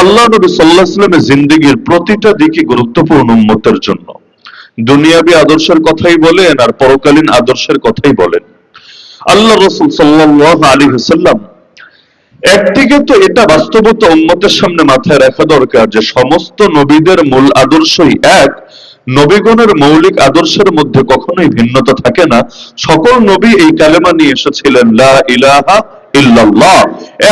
আল্লাহ নবী সাল্লাল্লাহু আলাইহি ওয়াসাল্লামের জিন্দেগীর প্রতিটা দিকই গুরুত্বপূর্ণ উম্মতের জন্য। দুনিয়াবী আদর্শের কথাই বলেন আর পরকালীন আদর্শের কথাই বলেন। আল্লাহ রাসূল সাল্লাল্লাহু আলাইহি ওয়াসাল্লাম একদিকে তো এটা বাস্তবতা উম্মতের সামনে মাথায় রাখা দরকার যে সমস্ত নবীদের মূল আদর্শই এক, নবীগণের মৌলিক আদর্শের মধ্যে কখনোই ভিন্নতা থাকে না। সকল নবী এই কালেমা নিয়ে এসেছিলেন, লা ইলাহা ইল্লাল্লাহ,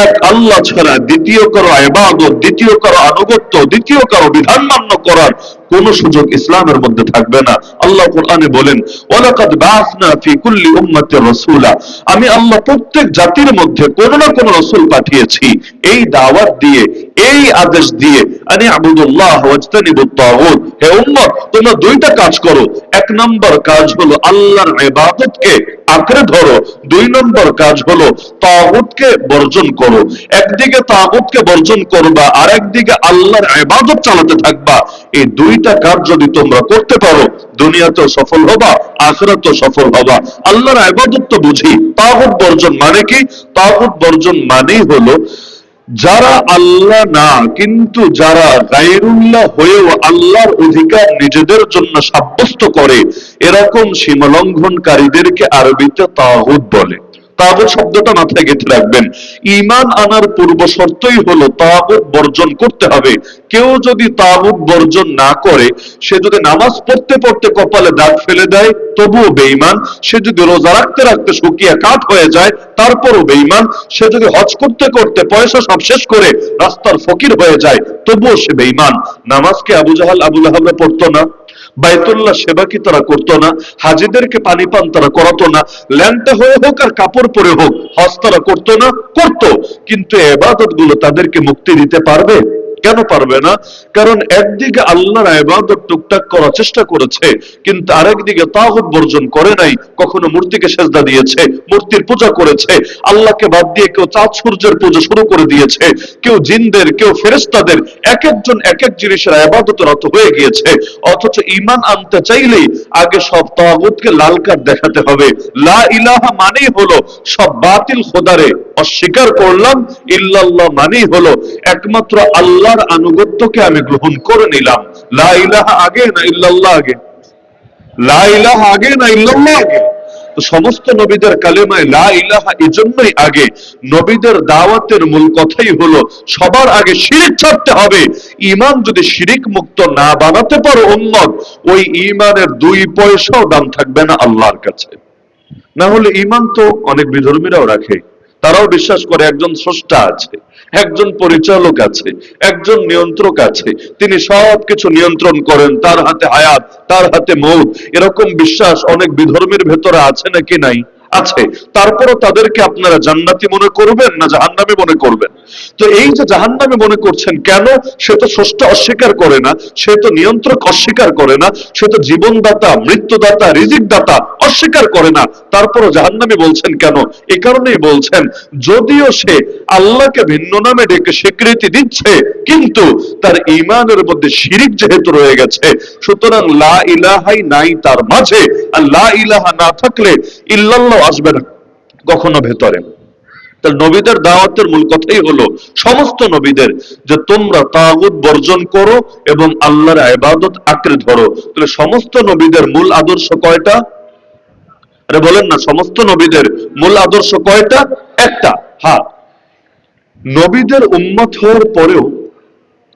এক আল্লাহ ছাড়া দ্বিতীয় কারো ইবাদত, দ্বিতীয় কারো আনুগত্য, দ্বিতীয় কারো বিধান মান্য করার কোন সুযোগ ইসলামের মধ্যে থাকবে না। আল্লাহ কোরআনে বলেন, ওয়ালাকাদ বাআসনা ফি কুল্লি উম্মাতির রাসূলা, আমি আল্লাহ প্রত্যেক জাতির মধ্যে কোন না কোন রাসূল পাঠিয়েছি এই দাওয়াত দিয়ে, এই আদেশ দিয়ে, আনি আবুদুল্লাহ ওয়াজতানিবুত তাগুত, হে উম্মত তোমরা দুইটা কাজ করো। এক নম্বর কাজ হলো আল্লাহর ইবাদতকে আঁকড়ে ধরো, দুই নম্বর কাজ হলো তাগুতকে বর্জন করো। একদিকে তাগুতকে বর্জন করবা আর একদিকে আল্লাহর ইবাদত চালাতে থাকবা। এই দুইটা কাজ যদি তোমরা করতে পারো দুনিয়াতেও সফল হবা, আখিরাতেও সফল হবা। আল্লাহর ইবাদত তো বুঝি, তাগুত বর্জন মানে কি? তাগুত বর্জন মানেই হলো যারা আল্লাহ না কিন্তু যারা গায়রুল্লাহ হয়েও আল্লাহর অধিকার নিজেদের জন্য সাব্যস্ত করে, এরকম সীমালঙ্ঘনকারীদেরকে আরবিতে তাগুত বলে। তাগুত শব্দটা মাথায় গেঁথে রাখবেন। ঈমান আনার পূর্ব শর্তই হলো তাগুত বর্জন করতে হবে। কেউ যদি তাগুত বর্জন না করে, সে যদি নামাজ পড়তে পড়তে কপালে দাগ ফেলে দেয় তবুও বেঈমান, সে যদি রোজা রাখতে রাখতে শুকিয়ে কাঠ হয়ে যায় তারপরও বেঈমান, সে যদি হজ করতে করতে পয়সা সব শেষ করে রাস্তার ফকির হয়ে যায় তবুও সে বেঈমান। নামাজকে আবু জাহাল আবু লাহাবরা পড়তো না, বাইতুল্লাহ সেবা কি তারা করতো না, হাজিদেরকে পানি পান তারা করাতো না, ল্যাংটা হয়ে হোক আর কাপড় পরে হোক হজ তারা করতো না? করতো। কিন্তু ইবাদত গুলো তাদেরকে মুক্তি দিতে পারবে? কেন পারবে না? কারণ একদিকে আল্লাহর ইবাদত টুকটাক করার চেষ্টা করেছে, কিন্তু আরেকদিকে তাগুত বর্জন করে নাই। কখনো মূর্তিকে সেজদা দিয়েছে, মূর্তির পূজা করেছে, আল্লাহকে বাদ দিয়ে কেউ চাঁদ সূর্যের পূজা শুরু করে দিয়েছে, কেউ জিনদের, কেউ ফেরেশতাদের, এক একজন এক এক জিনিসের ইবাদতে রত হয়ে গিয়েছে। অথচ ঈমান আনতে চাইলেই আগে সব তাগুতকে লাল কার্ড দেখাতে হবে। লা ইলাহা মানেই হলো সব বাতিল খোদারে অস্বীকার করলাম, ইল্লাল্লাহ মানেই হলো একমাত্র আল্লাহর আনুগত্যকে আমি গ্রহণ করে নিলাম। লা ইলাহা আগে না ইল্লাল্লাহ আগে? লা ইলাহা আগে না ইল্লাল্লাহ আগে? তো সমস্ত নবীদের কালেমায় লা ইলাহা এজন্যই আগে। নবীদের দাওয়াতের মূল কথাই হলো সবার আগে শিরক ছাড়তে হবে। ঈমান যদি শিরক মুক্ত না বানাতে পারো উম্মত, ওই ঈমানের 2 পয়সাও দাম থাকবে না আল্লাহর কাছে। না হলে ঈমান তো অনেক বিধর্মীরাও রাখে, তারাও বিশ্বাস করে একজন স্রষ্টা আছে, একজন পরিচালক আছে, একজন নিয়ন্ত্রক আছে, তিনি সবকিছু নিয়ন্ত্রণ করেন, তার হাতে হায়াত, তার হাতে মৌত। এরকম বিশ্বাস অনেক বিধর্মের ভেতরে আছে নাকি নাই? আছে। তারপরও তাদেরকে আপনারা জান্নাতি মনে করবেন না জাহান্নামী মনে করবেন? তো এই যে জাহান্নামী মনে করছেন কেন? সে তো স্রষ্টা অস্বীকার করে না, সে তো নিয়ন্ত্রক অস্বীকার করে না, সে তো জীবনদাতা, মৃত্যুদাতা, রিজিক দাতা অস্বীকার করে না, তারপরও জাহান্নামী বলছেন কেন? এই কারণেই বলছেন, যদিও সে আল্লাহকে ভিন্ন নামে ডেকে স্বীকৃতি দিচ্ছে কিন্তু তার ঈমানের মধ্যে শিরিক যেহেতু রয়ে গেছে, সুতরাং লা ইলাহাই নাই তার মাঝে। আর লা ইলাহা না থাকলে ইল্লাল্লাহ আসবে না কখনো ভেতরে। তাহলে নবীদের দাওয়াতের মূল কথাই হলো সমস্ত নবীদের যে তোমরা তাগুত বর্জন করো এবং আল্লাহর ইবাদত আঁকড়ে ধরো। তাহলে সমস্ত নবীদের মূল আদর্শ কয়টা? আরে বলেন না, সমস্ত নবীদের মূল আদর্শ কয়টা? একটা। হ্যাঁ, নবীদের উম্মত হওয়ার পরেও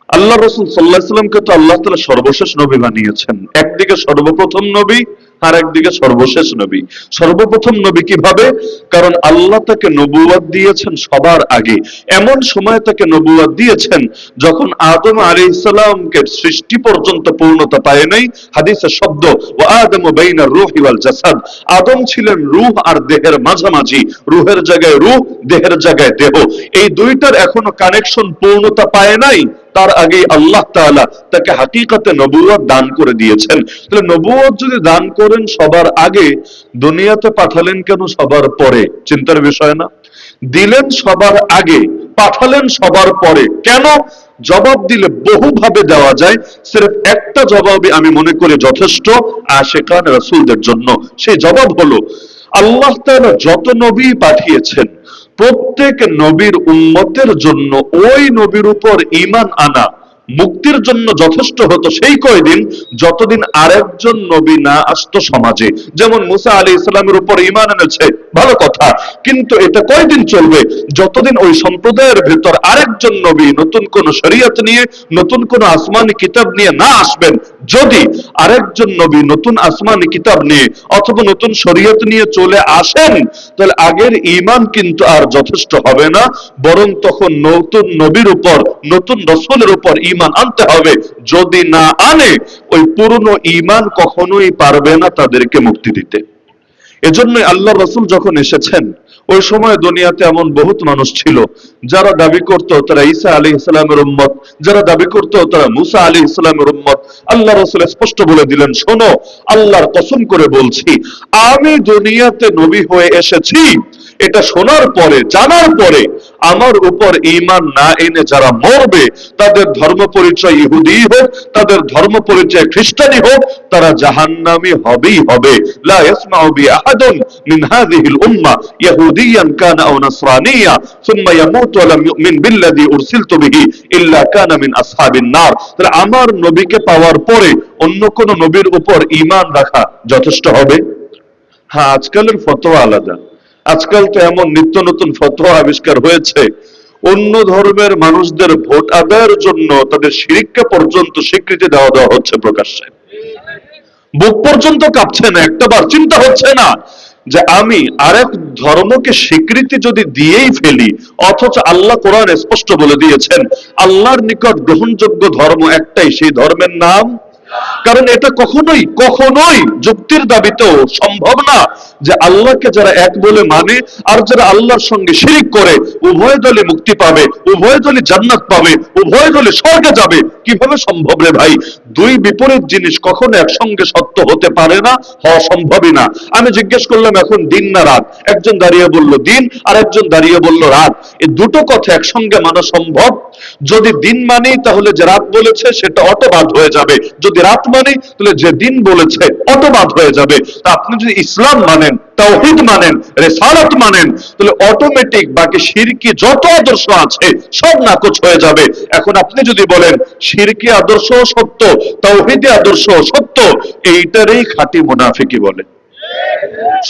আল্লাহ রাসূল সাল্লাল্লাহু আলাইহি ওয়াসাল্লামকে তো আল্লাহ তাআলা সর্বশেষ নবী বানিয়েছেন। একদিকে সর্বপ্রথম নবী আর একদিকে সর্বশেষ নবী। সর্বপ্রথম নবী কিভাবে? কারণ আল্লাহ তাকে নবুয়ত দিয়েছেন সবার আগে। এমন সময় তাকে নবুয়ত দিয়েছেন যখন আদম আলাইহিস সালামকে সৃষ্টি পর্যন্ত পূর্ণতা পায় নাই। হাদিসের শব্দ, ওয়া আদামু বাইনার রূহি ওয়াল জাসাদ, আদম ছিলেন রূহ আর দেহের মাঝামাঝি, রূহের জায়গায় রূহ, দেহের জায়গায় দেহ। এই দুইটার এখনো কানেকশন পূর্ণতা পায় নাই, তার আগে আল্লাহ তাআলা তাকে হাকিকতে নবুয়ত দান করে দিয়েছেন। তাহলে নবুয়ত যদি দান করেন সবার আগে, দুনিয়াতে পাঠালেন কেন সবার পরে? চিন্তার বিষয় না? দিলেন সবার আগে, পাঠালেন সবার পরে কেন? জবাব দিলে বহুভাবে দেওয়া যায়, সির্ফ একটা জবাবই আমি মনে করি যথেষ্ট আশিকান রাসূলদের জন্য। সেই জবাব হলো, আল্লাহ তাআলা যত নবী পাঠিয়েছেন প্রত্যেক নবীর উম্মতের জন্য ওই নবীর উপর ঈমান আনা মুক্তির জন্য যথেষ্ট হতো সেই কয়দিন যতদিন আরেকজন নবী না আসতো সমাজে। যেমন মুসা আলাইহিস সালামের উপর ঈমান এনেছে, ভালো কথা, কিন্তু এটা কয়দিন চলবে? যতদিন ওই সম্প্রদায়ের ভেতর আরেকজন নবী নতুন কোন শরীয়ত নিয়ে, নতুন কোন আসমানি কিতাব নিয়ে না আসবেন। যদি আরেকজন নবী নতুন আসমানি কিতাব নিয়ে অথবা নতুন শরীয়ত নিয়ে চলে আসেন, তাহলে আগের ঈমান কিন্তু আর যথেষ্ট হবে না, বরং তখন নতুন নবীর উপর, নতুন রাসূলের উপর ঈমান আনতে হবে। যদি না আনে, ওই পুরনো ঈমান কখনোই পারবে না তাদেরকে মুক্তি দিতে। এজন্য আল্লাহ রাসূল যখন এসেছেন, ওই সময় দুনিয়াতে এমন বহুত মানুষ ছিল যারা দাবি করত তারা ঈসা আলাইহিস সালামের উম্মত, যারা দাবি করত তারা মুসা আলাইহিস সালামের উম্মত। আল্লাহ রাসূল স্পষ্ট বলে দিলেন, শোনো, আল্লাহর কসম করে বলছি, আমি দুনিয়াতে নবী হয়ে এসেছি, এটা শোনার পরে, জানার পরে আমার উপর ঈমান না এনে যারা মরবে, তাদের ধর্ম পরিচয় ইহুদি হোক, তাদের ধর্ম পরিচয় খ্রিস্টানি হোক, তারা জাহান্নামী হবেই হবে। লা ইয়াসমাউ বি আহাদুন মিন হাযিহিল উম্মাহ ইহুদিয়ান কানা আও নাসরানিয়া সুম্মা ইয়ামুতু ওয়া লাম ইউমিন বিল্লাযী উরসিলতু বিহি ইল্লা কানা মিন আসহাবিন নার। তাহলে আমার নবীকে পাওয়ার পরে অন্য কোন নবীর উপর ঈমান রাখা যথেষ্ট হবে? হ্যাঁ, আজকালের ফতোয়া আলাদা। আজকাল তো এমন নিত্য নতুন ফতোয়া আবিষ্কার হয়েছে, অন্য ধর্মের মানুষদের ভোট আদায়ের জন্য তাদের শিরককে পর্যন্ত স্বীকৃতি দেওয়া হচ্ছে প্রকাশ্যে। বুক পর্যন্ত কাঁপছে না, একটাবার চিন্তা হচ্ছে না যে আমি আরেক ধর্মকে স্বীকৃতি যদি দিয়েই ফেলি, অথচ আল্লাহ কোরআন স্পষ্ট বলে দিয়েছেন আল্লাহর নিকট গ্রহণযোগ্য ধর্ম একটাই, সেই ধর্মের নাম। কারণ এটা কখনোই কখনোই যুক্তির দাবিতেও সম্ভব না যে আল্লাহকে যারা এক বলে মানে আর যারা আল্লাহর সঙ্গে শিরিক করে, উভয় দলই মুক্তি পাবে, উভয় দলই জান্নাত পাবে, উভয় দলই স্বর্গে যাবে। কিভাবে সম্ভব রে ভাই? দুই বিপরীত জিনিস কখনো একসঙ্গে সত্য হতে পারে না, হওয়া সম্ভবই না। আমি জিজ্ঞেস করলাম এখন দিন না রাত, একজন দাঁড়িয়ে বলল দিন, আর একজন দাঁড়িয়ে বলল রাত। এই দুটো কথা একসঙ্গে মানা সম্ভব? যদি দিন মানি তাহলে যে রাত বলেছে সেটা অটোবাদ হয়ে যাবে, যদি রাত মানি তাহলে যে দিন বলেছে অটোবাদ হয়ে যাবে। তা আপনি যদি ইসলাম মানেন, তাওহীদ মানেন, রিসালাত মানেন, তাহলে অটোমেটিক বাকি শিরকি যত আদর্শ আছে সব নাকচ হয়ে যাবে। এখন আপনি যদি বলেন শিরকি আদর্শ সত্য, তাওহীদি আদর্শ সত্য, এইটারই খাঁটি মুনাফিকি বলে।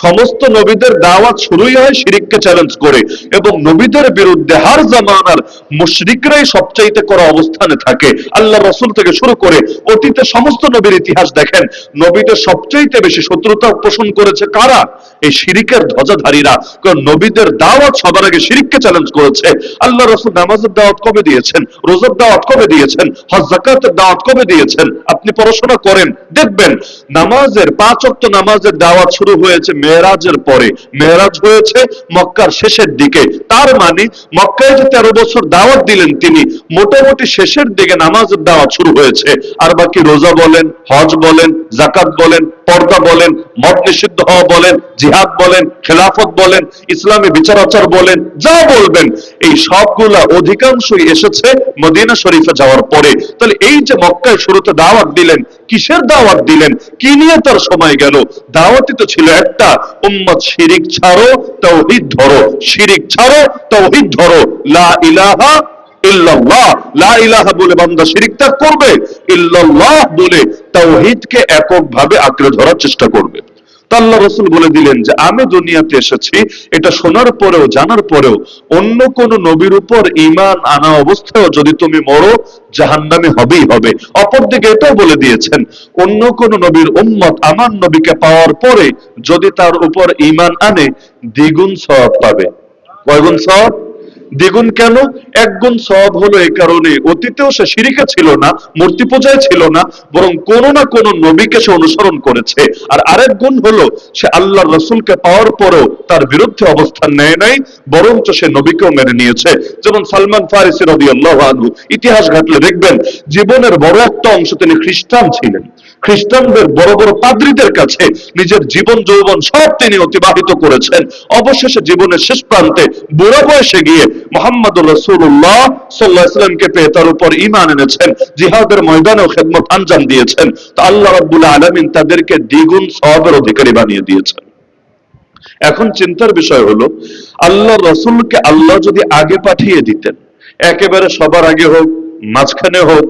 সমস্ত নবীদের দাওয়াত শুরুই হয় শিরিককে চ্যালেঞ্জ করে, এবং নবীদের বিরুদ্ধে হার জামানার মুশরিকরাই সবচাইতে করা অবস্থানে থাকে। আল্লাহ রাসূল থেকে শুরু করে অতীতে সমস্ত নবীর ইতিহাস দেখেন, নবীদের সবচাইতে বেশি শত্রুতা পোষণ করেছে কারা? এই শিরিকের ধ্বজাধারীরা। কারণ নবীদের দাওয়াত সবার আগে শিরিককে চ্যালেঞ্জ করেছে। আল্লাহ রাসূল নামাজের দাওয়াত কবে দিয়েছেন? রোজার দাওয়াত কবে দিয়েছেন? হজ যাকাতের দাওয়াত কবে দিয়েছেন? আপনি পড়াশোনা করেন, দেখবেন নামাজের 5 ওয়াক্ত নামাজের দাওয়াত শুরু হয়েছে মেরাজের পরে। মেরাজ হয়েছে মক্কার শেষের দিকে। তার মানে মক্কায় যে 13 বছর দাওয়াত দিলেন তিনি, মোটামুটি শেষের দিকে নামাজের দাওয়াত শুরু হয়েছে। আর বাকি রোজা বলেন, হজ বলেন, যাকাত বলেন, পর্দা বলেন, মদ নিষিদ্ধ হওয়া বলেন, জিহাদ বলেন, খেলাফত বলেন, ইসলামী বিচার আচার বলেন, যা বলবেন, এই সবগুলা অধিকাংশই এসেছে মদিনা শরীফে যাওয়ার পরে। তাহলে এই যে মক্কায় শুরুতে দাওয়াত দিলেন, কিসের দাওয়াত দিলেন? কি নিয়ে তার সময় গেল? দাওয়াতই তো ছিল একটা, উম্মত শিরিক ছাড়ো, তাওহীদ ধরো, শিরিক ছাড়ো, তাওহীদ ধরো, লা ইলাহা ইল্লাল্লাহ, লা ইলাহা বলে বান্দা শিরিক ত্যাগ করবে, ইল্লাল্লাহ বলে তাওহীদকে এককভাবে আঁকড়ে ধরার চেষ্টা করবে। আল্লাহ রাসূল বলে দিলেন যে আমি দুনিয়াতে এসেছি, এটা শোনার পরেও জানার পরেও অন্য কোন নবীর উপর ঈমান আনা অবস্থায় যদি তুমি মরো, জাহান্নামী হবেই হবে। অপরদিকে এটাও বলে দিয়েছেন অন্য কোন নবীর উম্মত আমার নবীকে পাওয়ার পরে যদি তার উপর ঈমান আনে, দ্বিগুণ সওয়াব পাবে। কয় গুণ সওয়াব? দ্বিগুণ। কেন? 1 গুণ সওয়াব হলো এই কারণে অতীতেও সে শিরিকে ছিল না, মূর্তি পূজায় ছিল না, বরং কোন না কোন নবীকে সে অনুসরণ করেছে। আর আরেক গুণ হলো সে আল্লাহর রাসূলকে পাওয়ার পরেও তার বিরুদ্ধে অবস্থান নেয় নাই, বরঞ্চ সে নবীকেও মেনে নিয়েছে। যেমন সালমান ফারিসি রাদিয়াল্লাহু আনহু, ইতিহাস ঘাটলে দেখবেন জীবনের বড় একটা অংশ তিনি খ্রিস্টান ছিলেন। খ্রিস্টানদের বড় বড় পাদ্রীদের কাছে নিজের জীবন যৌবন সব তিনি অতিবাহিত করেছেন। অবশেষে জীবনের শেষ প্রান্তে বুড়া বয়সে গিয়ে মুহাম্মদুর রাসূলুল্লাহ সাল্লাল্লাহু আলাইহি ওয়াসাল্লামকে পেয়ে তার উপর ঈমান এনেছেন, জিহাদের ময়দানেও খেদমত আঞ্জাম দিয়েছেন। তো আল্লাহ রাব্বুল আলামিন তাদেরকে দ্বিগুণ সওয়াবের অধিকারী বানিয়ে দিয়েছেন। এখন চিন্তার বিষয় হলো, আল্লাহ রসুলকে আল্লাহ যদি আগে পাঠিয়ে দিতেন, একেবারে সবার আগে হোক, মাঝখানে হোক,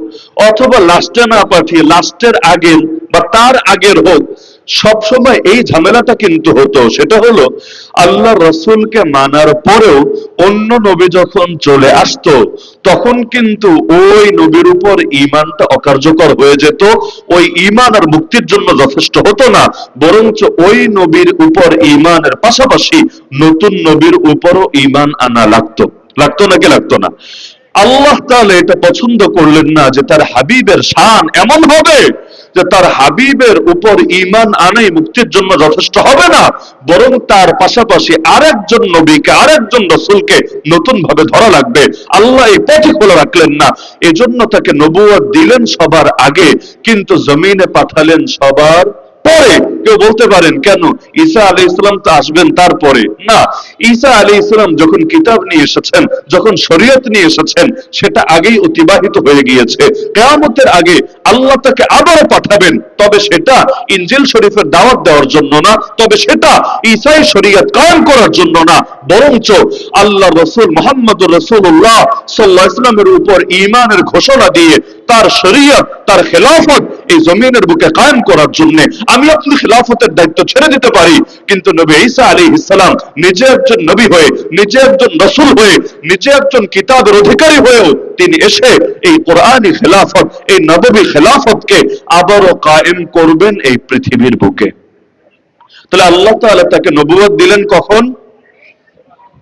অথবা লাস্টে না পাঠিয়ে লাস্টের আগের বা তার আগের হোক, সবসময় এই ঝামেলাটা কিন্তু হতো। সেটা হলো, আল্লাহ রসুলকে মানার পরেও অন্য নবী যখন চলে আসতো, তখন কিন্তু ওই নবীর উপর ঈমানটা অকার্যকর হয়ে যেত। ওই ঈমান আর মুক্তির জন্য যথেষ্ট হতো না, বরঞ্চ ওই নবীর উপর ঈমানের পাশাপাশি নতুন নবীর উপরও ঈমান আনা লাগতো। লাগতো নাকি লাগতো না? আল্লাহ তাআলা এটা পছন্দ করলেন না যে তার হাবিবের শান এমন হবে যে তার হাবিবের উপর ঈমান আনাই মুক্তির জন্য যথেষ্ট হবে না, বরং তার পাশাপাশি আরেকজন নবীকে, আরেকজন রাসূলকে নতুন ভাবে ধরা লাগবে। আল্লাহ এই পথই খোলা রাখলেন না, এজন্য তাকে নবুয়ত দিলেন সবার আগে, কিন্তু জমিনে পাঠালেন সবার পরে। কেউ বলতে পারেন, কেন ঈসা আলাইহিস সালাম তো আসবেন তারপরে? না, ঈসা আলাইহিস সালাম যখন কিতাব নিয়ে এসেছেন, যখন শরীয়ত নিয়ে এসেছেন, সেটা আগেই অতিবাহিত হয়ে গিয়েছে। কিয়ামতের আগে আল্লাহ তাকে আবারও পাঠাবেন, তবে সেটা ইনজিল শরীফের দাওয়াত দেওয়ার জন্য না, তবে সেটা ঈসাই শরীয়ত কায়েম করার জন্য না, বরঞ্চ আল্লাহ রাসূল মুহাম্মদুর রাসূলুল্লাহ সাল্লাল্লাহু আলাইহি ওয়াসাল্লামের উপর ঈমানের ঘোষণা দিয়ে তার শরীয়ত, তার খেলাফত এই জমিনের বুকে কায়েম করার জন্য আমি আপনি খেলাফতের দায়িত্ব ছেড়ে দিতে পারি, কিন্তু নবী ঈসা আলাইহিস সালাম নিজে একজন নবী হয়ে, নিজে একজন রাসূল হয়ে, নিজে একজন কিতাবের অধিকারী হয়েও তিনি এসে এই কোরআনী খেলাফত, এই নববী খেলাফতকে আবারও কায়েম করবেন এই পৃথিবীর বুকে। তাহলে আল্লাহ তাআলা তাকে নবুয়ত দিলেন কখন?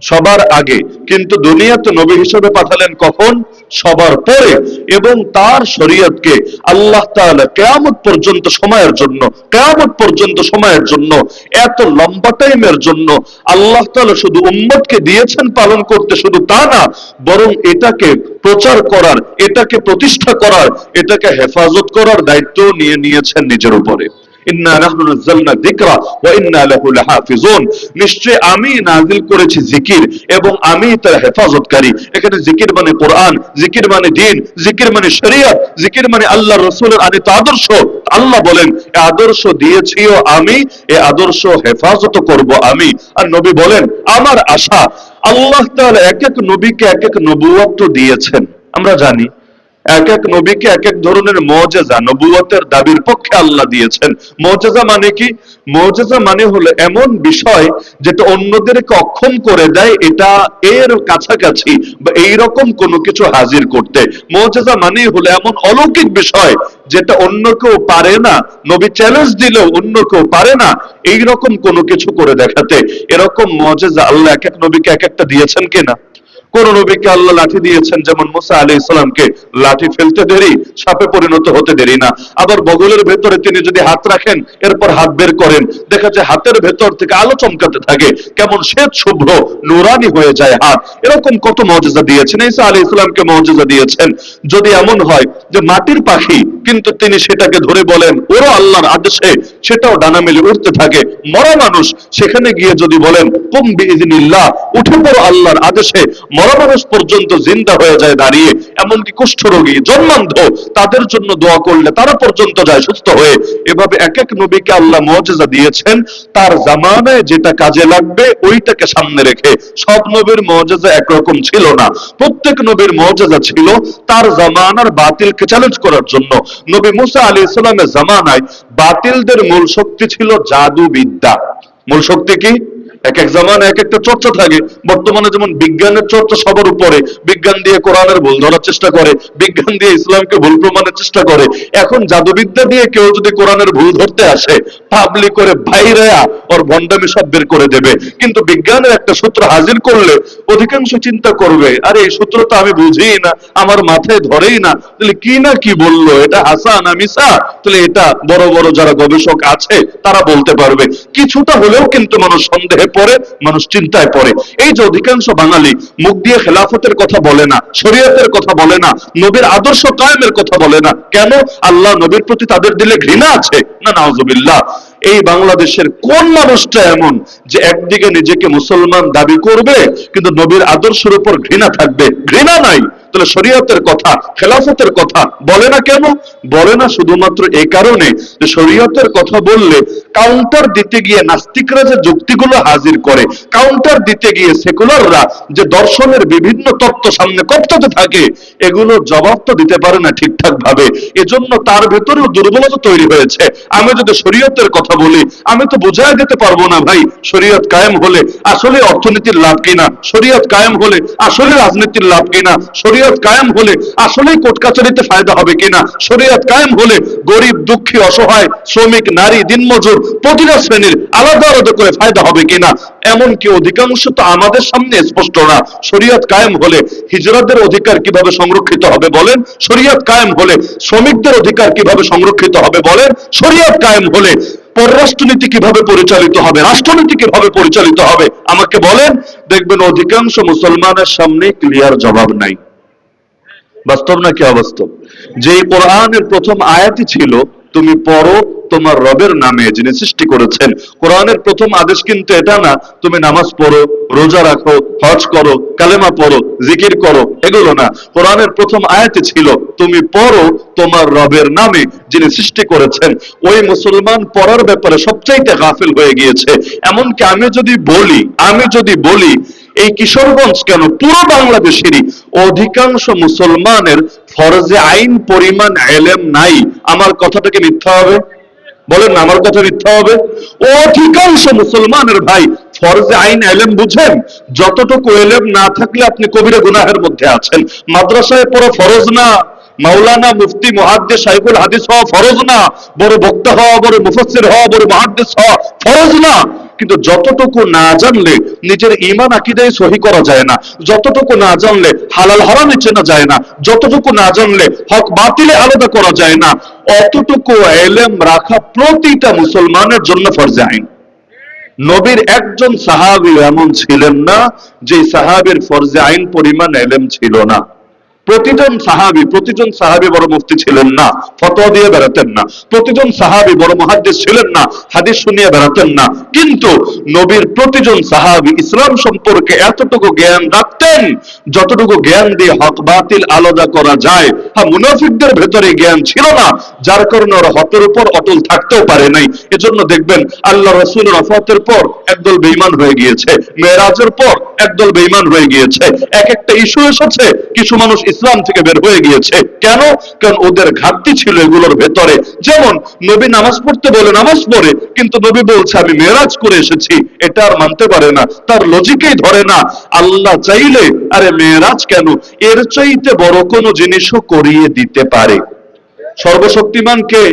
সবার আগে। কিন্তু দুনিয়াতে নবী হিসেবে পাঠালেন কখন? সবার পরে। এবং তার শরীয়তকে আল্লাহ তাআলা কিয়ামত পর্যন্ত সময়ের জন্য, কিয়ামত পর্যন্ত সময়ের জন্য, এত লম্বা টাইমের জন্য আল্লাহ তাআলা শুধু উম্মতকে দিয়েছেন পালন করতে, শুধু তা না, বরং এটাকে প্রচার করার, এটাকে প্রতিষ্ঠা করার, এটাকে হেফাজত করার দায়িত্ব নিয়ে নিয়েছেন নিজের উপরে। ইন্না নাহনু নাযালনা যিকরা ওয়া ইন্না লাহু লাহাফিজুন, নিশ্চয় আমি নাযিল করেছি জিকির এবং আমি তার হেফাজতকারী। এখানে জিকির মানে কোরআন, জিকির মানে দ্বীন, জিকির মানে শরীয়ত, জিকির মানে আল্লাহর রাসূলের আনিত আদর্শ। আল্লাহ বলেন, এই আদর্শ দিয়েছিও আমি, এই আদর্শ হেফাজত করব আমি। আর নবী বলেন, আমার আশা আল্লাহ তাআলা এক এক নবীকে এক এক নবুয়ত দিয়েছেন। আমরা জানি এক এক নবীকে এক এক ধরনের মুজিজা, নবুয়তের দাবির পক্ষে আল্লাহ দিয়েছেন। মুজিজা মানে কি? মুজিজা মানে হলো এমন বিষয় যেটা অন্যদেরকে অক্ষম করে দেয়, এটা এর কাছাকাছি বা এইরকম কোনো কিছু হাজির করতে। মুজিজা মানে হলো এমন অলৌকিক বিষয় যেটা অন্য কেউ পারে না, নবী চ্যালেঞ্জ দিলেও অন্য কেউ পারে না, এইরকম কোনো কিছু করে দেখাতে। এরকম মুজিজা আল্লাহ এক এক নবীকে এক একটা দিয়েছেন কিনা? কোন নবীকে আল্লাহ লাঠি দিয়েছেন, যেমন মুসা আলাইহিস সালামকে লাঠি ফেলতে দেরি, সাপে পরিণত হতে দেরি না। আবার বগলের ভেতরে তিনি যদি হাত রাখেন, এরপর হাত বের করেন, দেখা যায় হাতের ভেতর থেকে আলো চমকাতে থাকে, কেমন শ্বেত শুভ্র নুরানি হয়ে যায় হাত। এরকম কত মুজিজা দিয়েছেন। ঈসা আলাইহিস সালামকে মুজিজা দিয়েছেন। যদি এমন হয় যে মাটির পাখি, কিন্তু তিনি সেটাকে ধরে বলেন ওরও আল্লাহর আদেশে, সেটাও ডানা মেলে উঠতে থাকে। মরা মানুষ, সেখানে গিয়ে যদি বলেন কুম বিইযনিল্লাহ, উঠে পড়ো আল্লাহর আদেশে, মরা মানুষ পর্যন্ত জিন্দা হয়ে যায় দাঁড়িয়ে। এমনকি কুষ্ঠরোগী, জন্মান্ধ, তাদের জন্য দোয়া করলে তারা পর্যন্ত যায় সুস্থ হয়ে। এভাবে এক এক নবীকে আল্লাহ মুজিজা দিয়েছেন, তার জামানায় যেটা কাজে লাগবে ওইটাকে সামনে রেখে। সব নবীর মুজিজা একরকম ছিল না, প্রত্যেক নবীর মুজিজা ছিল তার জামানার বাতিলকে চ্যালেঞ্জ করার জন্য। নবী মুসা আলাইহিস সালামের জামানায় বাতিলদের মূল শক্তি ছিল জাদু বিদ্যা। মূল শক্তি কি? এক এক জামানে এক একটা চর্চা থাকে। বর্তমানে যেমন বিজ্ঞানের চর্চা সবার উপরে, বিজ্ঞান দিয়ে কোরআনের ভুল ধরার চেষ্টা করে, বিজ্ঞান দিয়ে ইসলামকে ভুল প্রমাণের চেষ্টা করে। এখন জাদুবিদ্যা দিয়ে কেউ যদি কোরআনের ভুল ধরতে আসে, পাবলিক করে বাইরেয়া ওর ভণ্ডামি সব বের করে দেবে। কিন্তু বিজ্ঞানের একটা সূত্র হাজির করলে অধিকাংশ চিন্তা করবে, আরে এই সূত্র তো আমি বুঝিই না, আমার মাথায় ধরেই না, তাহলে কি না কি বললো, এটা হাসা না মিসা? তাহলে এটা বড় বড় যারা গবেষক আছে তারা বলতে পারবে। কিছুটা হলেও কিন্তু মানুষ সন্দেহে পড়ে, মানুষ চিন্তায় পড়ে। এই যে অধিকাংশ বাঙালি মুখ দিয়ে খেলাফতের কথা বলে না, শরীয়তের কথা বলে না, নবীর আদর্শ কায়েমের কথা বলে না, কেন? আল্লাহ নবীর প্রতি তাদের দিলে ঘৃণা আছে? না নাউজুবিল্লাহ। এই বাংলাদেশের কোন মানুষটা এমন যে একদিকে নিজেকে মুসলমান দাবি করবে কিন্তু নবীর আদর্শের উপর ঘৃণা থাকবে? ঘৃণা নাই। তাহলে শরীয়তের কথা, খেলাফতের কথা বলে না কেন? বলে না শুধুমাত্র এই কারণে যে শরীয়তের কথা বললে কাউন্টার দিতে গিয়ে নাস্তিকরা যে যুক্তিগুলো হাজির করে, কাউন্টার দিতে গিয়ে সেকুলাররা যে দর্শনের বিভিন্ন তত্ত্ব সামনে কপ্তাতে থাকে, এগুলো জবাব তো দিতে পারে না ঠিকঠাক ভাবে। এজন্য তার ভেতরেও দুর্বলতা তৈরি হয়েছে। আমি যদি শরীয়তের কথা বলি, আমি তো বুঝাই দিতে পারবো না ভাই শরীয়ত কায়েম হলে আসলে অর্থনীতির লাভ কিনা, শরীয়ত কায়েম হলে আসলে রাজনীতির লাভ কিনা, শরীয়ত কায়েম হলে আসলেই কোর্ট কাছারিতে ফায়দা হবে কিনা, শরীয়ত কায়েম হলে গরিব দুঃখী অসহায় শ্রমিক নারী দিনমজুর প্রতিটা শ্রেণীর আলাদা আলাদা করে ফায়দা হবে কিনা। এমনকি অধিকাংশ তো আমাদের সামনে স্পষ্ট না। শরীয়ত কায়েম হলে হিজরাদের অধিকার কিভাবে সংরক্ষিত হবে বলেন? শরীয়ত কায়েম হলে শ্রমিকদের অধিকার কিভাবে সংরক্ষিত হবে বলেন? শরীয়ত কায়েম হলে পররাষ্ট্রনীতি কিভাবে পরিচালিত হবে, রাষ্ট্রনীতি কিভাবে পরিচালিত হবে আমাকে বলেন। দেখবেন অধিকাংশ মুসলমানের সামনে ক্লিয়ার জবাব নাই। বাস্তব নাকি অবাস্তব? যে কোরআনের প্রথম আয়াতই ছিল তুমি পড়ো তোমার রবের নামে যিনি সৃষ্টি করেছেন। কোরআনের প্রথম আদেশ কিন্তু এটা না তুমি নামাজ পড়ো, রোজা রাখো, হজ করো, কালেমা পড়ো, জিকির করো, এগুলো না। কোরআনের প্রথম আয়াতে ছিল তুমি পড়ো তোমার রবের নামে যিনি সৃষ্টি করেছেন। ওই মুসলমান পড়ার ব্যাপারে সবচাইতে গাফিল হয়ে গিয়েছে। এমনকি আমি যদি বলি এই কিশোরগঞ্জ কেন পুরো বাংলাদেশেরই অধিকাংশ মুসলমানের ফরজে আইন পরিমাণ এলেম নাই, আমার কথাটাকে মিথ্যা হবে? বলেন না আমার কথা মিথ্যা হবে? অধিকাংশ মুসলমানের ভাই ফরজে আইন এলেম বুঝেন? যতটুকু এলেম না থাকলে আপনি কবিরা গুনাহের মধ্যে আছেন। মাদ্রাসায় পড়া ফরজ না, মাওলানা মুফতি মুহাদ্দিস শাইখুল হাদিস হওয়া ফরজ না, বড় বক্তা হওয়া, বড় মুফাসসির হওয়া, বড় মুহাদ্দিস হওয়া ফরজ না। কিন্তু যতটুকু না জানলে নিজের ঈমান আকীদায় সহি করা যায় না, যতটুকু না জানলে হালাল হারামে চেনা যায় না, যতটুকু না জানলে হক বাতিলে আলাদা করা যায় না, অতটুকু ইলম রাখা প্রতিটা মুসলমানের জন্য ফরজে আইন। নবীর একজন সাহাবী এমন ছিলেন না যে সাহাবীর ফরজে আইন পরিমাণ ইলম ছিল না। প্রতিজন সাহাবী বড় মুফতি ছিলেন না, ফতোয়া দিয়ে বেড়াতেন না। প্রতিজন সাহাবী বড় মুহাদ্দিস ছিলেন না, হাদিস শুনিয়ে বেড়াতেন না। কিন্তু নবীর প্রতিজন সাহাবী ইসলাম সম্পর্কে এতটুকু জ্ঞান রাখতেন যতটুকু জ্ঞান দিয়ে হক বাতিল আলাদা করা যায়। হ্যাঁ, মুনাফিকদের ভেতরে জ্ঞান ছিল না, যার কারণে ওরা হকের উপর অটল থাকতেও পারে নাই। এজন্য দেখবেন আল্লাহ রাসূলের ওফাতের পর একদল বেঈমান হয়ে গিয়েছে, মেরাজের পর একদল বেঈমান হয়ে গিয়েছে। এক একটা ইস্যু এসেছে, কিছু মানুষ ইসলাম থেকে বের হয়ে গিয়েছে। কেন? কারণ ওদের ঘাটতি ছিল এগুলোর ভেতরে। যেমন নবী নামাজ পড়তে বলে নামাজ পড়ে, কিন্তু নবী বলছে আমি মেরাজ করে এসেছি, এটা আর মানতে পারে না, তার লজিকেই ধরে না। আল্লাহ চাইলে আরে মেরাজ কেন, এর চাইতে বড় কোনো জিনিসও করিয়ে দিতে পারে। সর্বশক্তিমান কে?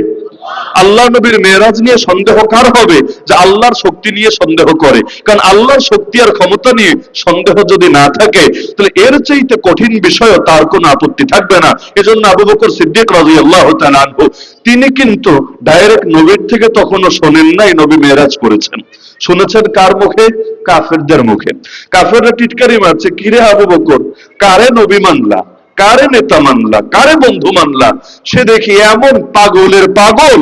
আল্লাহ নবীর মেরাজ নিয়ে সন্দেহ কার হবে যে আল্লাহর শক্তি নিয়ে সন্দেহ করে? কারণ আল্লাহর শক্তি আর ক্ষমতা নিয়ে সন্দেহ যদি না থাকে তাহলে এর চাইতে কঠিন বিষয়ও তার কোনো আপত্তি থাকবে না। এজন্য আবু বকর সিদ্দিক রাদিয়াল্লাহু তাআলা আনহু তিনি কিন্তু ডাইরেক্ট নবীর থেকে তখনও শোনেন নাই নবী মেরাজ করেছেন। শুনেছেন কার মুখে? কাফেরদের মুখে। কাফেররা টিটকারি মারছে, কিরে আবু বকর কারে নবী মানলা, কারে নেতা মানলা, কারে বন্ধু মানলা? সে দেখি এমন পাগলের পাগল,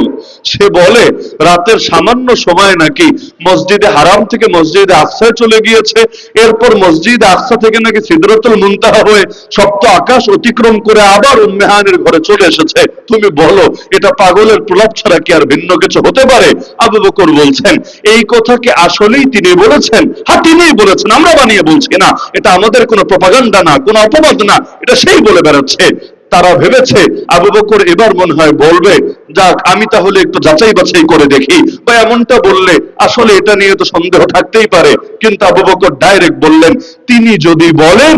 সে বলে রাতের সামান্য সময় নাকি মসজিদে হারাম থেকে মসজিদে আকসায় চলে গিয়েছে, এরপর মসজিদে আকসা থেকে নাকি সিদরাতুল মুনতাহা হয়ে সপ্ত আকাশ অতিক্রম করে আবার উম্মে হানির ঘরে চলে এসেছে। তুমি বলো এটা পাগলের প্রলাপ ছাড়া কি আর ভিন্ন কিছু হতে পারে? আবু বকর বলছেন এই কথা কি আসলেই তিনি বলেছেন? হ্যাঁ তিনিই বলেছেন, আমরা বানিয়ে বলছি না, এটা আমাদের কোনো প্রপাগান্ডা না, কোনো অপবাদ না, এটা সেই বলে বেড়াচ্ছে। তারা ভেবেছে আবু বকর এবার মনে হয় বলবে, যাক আমি তাহলে একটু যাচাই বাছাই করে দেখি, বা এমনটা বললে আসলে এটা নিয়ে তো সন্দেহ থাকতেই পারে। কিন্তু আবু বকর ডাইরেক্ট বললেন তিনি যদি বলেন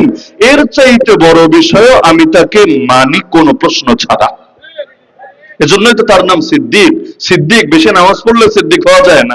এর চাইতে বড় বিষয় আমি তাকে মানি কোনো প্রশ্ন ছাড়া। এজন্যই তো তার নাম সিদ্দিক। সিদ্দিক বেশি নামাজ পড়লে সিদ্দিক হওয়া যায় না।